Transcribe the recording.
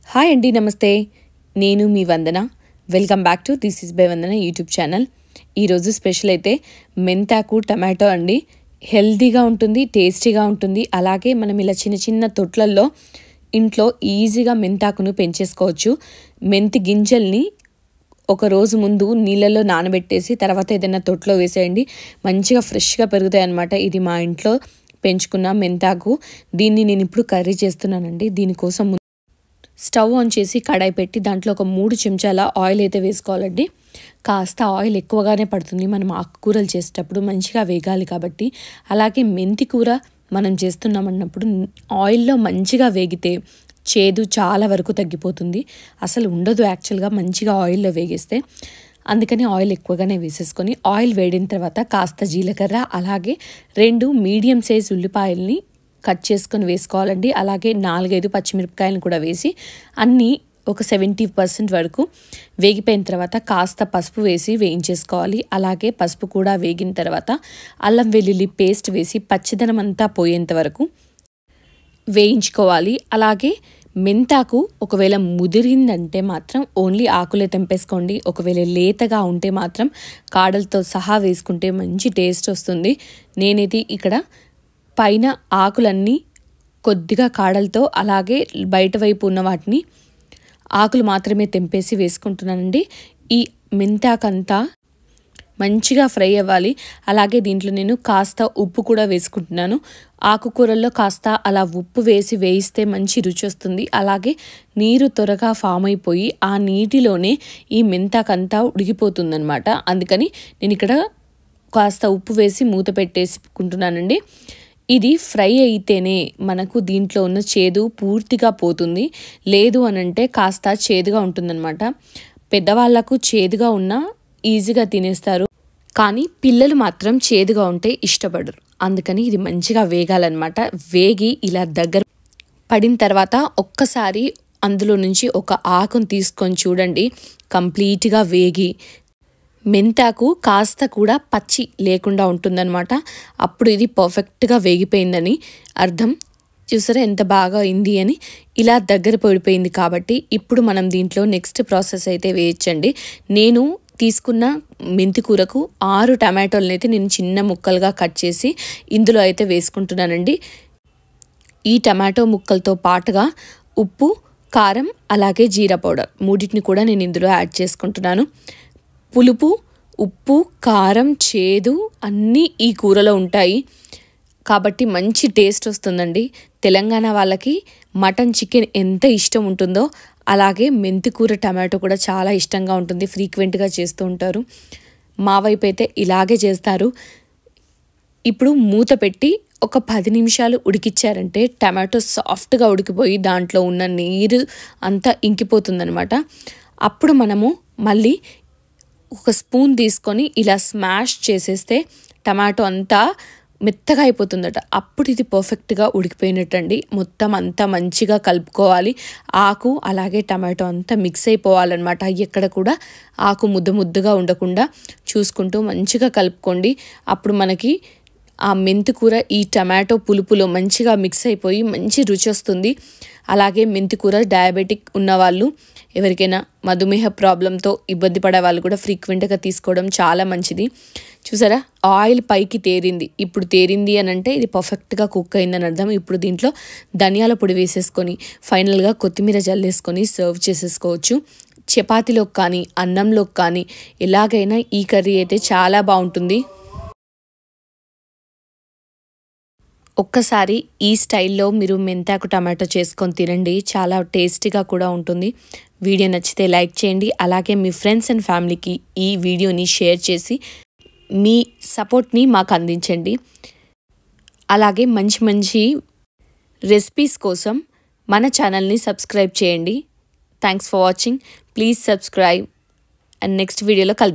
Hi అండి, నమస్తే. నేను మీ Vandana. Welcome back to this is by Vandana YouTube channel. ఈరోజు స్పెషల్ అయితే మెంతాకు టమాటో అండి. హెల్తీగా ఉంటుంది, టేస్టీగా ఉంటుంది. అలాగే మనం ఇలా చిన్న చిన్న తొట్లల్లో ఇంట్లో ఈజీగా మెంతాకును పెంచేసుకోవచ్చు. మెంతి గింజల్ని ఒక రోజు ముందు నీళ్ళలో నానబెట్టేసి తర్వాత ఏదైనా తొట్లో వేసేయండి. మంచిగా ఫ్రెష్గా పెరుగుతాయి అన్నమాట. ఇది మా ఇంట్లో పెంచుకున్న మెంతాకు. దీన్ని నేను ఇప్పుడు కర్రీ చేస్తున్నానండి. దీనికోసం స్టవ్ ఆన్ చేసి కడాయి పెట్టి దాంట్లో ఒక 3 చెంచాల ఆయిల్ అయితే వేసుకోవాలండి. కాస్త ఆయిల్ ఎక్కువగానే పడుతుంది, మనం ఆకుకూరలు చేసేటప్పుడు మంచిగా వేగాలి కాబట్టి. అలాగే మెంతి కూర మనం చేస్తున్నామన్నప్పుడు ఆయిల్లో మంచిగా వేగితే చేదు చాలా వరకు తగ్గిపోతుంది, అసలు ఉండదు యాక్చువల్గా మంచిగా ఆయిల్లో వేగిస్తే. అందుకని ఆయిల్ ఎక్కువగానే వేసేసుకొని ఆయిల్ వేడిన తర్వాత కాస్త జీలకర్ర, అలాగే 2 మీడియం సైజ్ ఉల్లిపాయల్ని కట్ చేసుకొని వేసుకోవాలండి. అలాగే 4-5 పచ్చిమిరపకాయలను కూడా వేసి అన్నీ ఒక 70% వరకు వేగిపోయిన తర్వాత కాస్త పసుపు వేసి వేయించేసుకోవాలి. అలాగే పసుపు కూడా వేగిన తర్వాత అల్లం వెల్లుల్లి పేస్ట్ వేసి పచ్చిదనం అంతా పోయేంత వరకు వేయించుకోవాలి. అలాగే మెంతాకు ఒకవేళ ముదిరిందంటే మాత్రం ఓన్లీ ఆకులే తెంపేసుకోండి. ఒకవేళ లేతగా ఉంటే మాత్రం కాడలతో సహా వేసుకుంటే మంచి టేస్ట్ వస్తుంది. నేనైతే ఇక్కడ పైన ఆకులన్నీ కొద్దిగా కాడలతో, అలాగే బయట వైపు ఉన్న వాటిని ఆకులు మాత్రమే తెంపేసి వేసుకుంటున్నానండి. ఈ మెంతాకంతా మంచిగా ఫ్రై అవ్వాలి. అలాగే దీంట్లో నేను కాస్త ఉప్పు కూడా వేసుకుంటున్నాను. ఆకుకూరల్లో కాస్త అలా ఉప్పు వేసి వేయిస్తే మంచి రుచి వస్తుంది. అలాగే నీరు త్వరగా ఫామ్ అయిపోయి ఆ నీటిలోనే ఈ మెంతాకంతా ఉడికిపోతుందన్నమాట. అందుకని నేను ఇక్కడ కాస్త ఉప్పు వేసి మూత పెట్టేసుకుంటున్నానండి. ఇది ఫ్రై అయితేనే మనకు దీంట్లో ఉన్న చేదు పూర్తిగా పోతుంది. లేదు అనంటే కాస్త చేదుగా ఉంటుందన్నమాట. పెద్దవాళ్లకు చేదుగా ఉన్నా ఈజీగా తినేస్తారు, కానీ పిల్లలు మాత్రం చేదుగా ఉంటే ఇష్టపడరు. అందుకని ఇది మంచిగా వేగాలన్నమాట. వేగి ఇలా దగ్గర పడిన తర్వాత ఒక్కసారి అందులో నుంచి ఒక ఆకును తీసుకొని చూడండి. కంప్లీట్గా వేగి మెంతాకు కాస్త కూడా పచ్చి లేకుండా ఉంటుందన్నమాట. అప్పుడు ఇది పర్ఫెక్ట్గా వేగిపోయిందని అర్థం. చూసారా ఎంత బాగా అయింది అని. ఇలా దగ్గర పడిపోయింది కాబట్టి ఇప్పుడు మనం దీంట్లో నెక్స్ట్ ప్రాసెస్ అయితే వేయచ్చండి. నేను తీసుకున్న మెంతి కూరకు 6 టమాటోలను అయితే నేను చిన్న ముక్కలుగా కట్ చేసి ఇందులో అయితే వేసుకుంటున్నానండి. ఈ టమాటో ముక్కలతో పాటుగా ఉప్పు, కారం, అలాగే జీరా పౌడర్ మూడింటిని కూడా నేను ఇందులో యాడ్ చేసుకుంటున్నాను. పులుపు, ఉప్పు, కారం, చేదు అన్నీ ఈ కూరలో ఉంటాయి కాబట్టి మంచి టేస్ట్ వస్తుందండి. తెలంగాణ వాళ్ళకి మటన్, చికెన్ ఎంత ఇష్టం ఉంటుందో అలాగే మెంతి కూర టమాటో కూడా చాలా ఇష్టంగా ఉంటుంది. ఫ్రీక్వెంట్గా చేస్తూ ఉంటారు. మా వైపు అయితే ఇలాగే చేస్తారు. ఇప్పుడు మూత పెట్టి ఒక 10 నిమిషాలు ఉడికిచ్చారంటే టమాటో సాఫ్ట్గా ఉడికిపోయి దాంట్లో ఉన్న నీరు అంతా ఇంకిపోతుందనమాట. అప్పుడు మనము మళ్ళీ ఒక స్పూన్ తీసుకొని ఇలా స్మాష్ చేసేస్తే టమాటో అంతా మెత్తగా అయిపోతుందట. అప్పుడు ఇది పర్ఫెక్ట్గా ఉడికిపోయినట్టండి. మొత్తం అంతా మంచిగా కలుపుకోవాలి. ఆకు అలాగే టమాటో అంతా మిక్స్ అయిపోవాలన్నమాట. ఎక్కడ కూడా ఆకు ముద్దగా ఉండకుండా చూసుకుంటూ మంచిగా కలుపుకోండి. అప్పుడు మనకి ఆ మెంతి కూర ఈ టమాటో పులుపులో మంచిగా మిక్స్ అయిపోయి మంచి రుచి వస్తుంది. అలాగే మెంతి కూర డయాబెటిక్ ఉన్నవాళ్ళు, ఎవరికైనా మధుమేహ ప్రాబ్లంతో ఇబ్బంది పడే వాళ్ళు కూడా ఫ్రీక్వెంట్గా తీసుకోవడం చాలా మంచిది. చూసారా ఆయిల్ పైకి తేరింది. ఇప్పుడు తేరింది అని అంటే ఇది పర్ఫెక్ట్గా కుక్ అయిందని అర్థం. ఇప్పుడు దీంట్లో ధనియాల పొడి వేసేసుకొని ఫైనల్గా కొత్తిమీర జల్లేసుకొని సర్వ్ చేసేసుకోవచ్చు. చపాతీలోకి కానీ అన్నంలోకి కానీ ఎలాగైనా ఈ కర్రీ అయితే చాలా బాగుంటుంది. ఒక్కసారి ఈ స్టైల్లో మీరు మెంతాకు టమాటో చేసుకొని తినండి, చాలా టేస్టీగా కూడా ఉంటుంది. వీడియో నచ్చితే లైక్ చేయండి. అలాగే మీ ఫ్రెండ్స్ అండ్ ఫ్యామిలీకి ఈ వీడియోని షేర్ చేసి మీ సపోర్ట్ని మాకు అందించండి. అలాగే మంచి మంచి రెసిపీస్ కోసం మన ఛానల్ని సబ్స్క్రైబ్ చేయండి. Thanks for watching. Please subscribe and next వీడియోలో కలుద్దాం.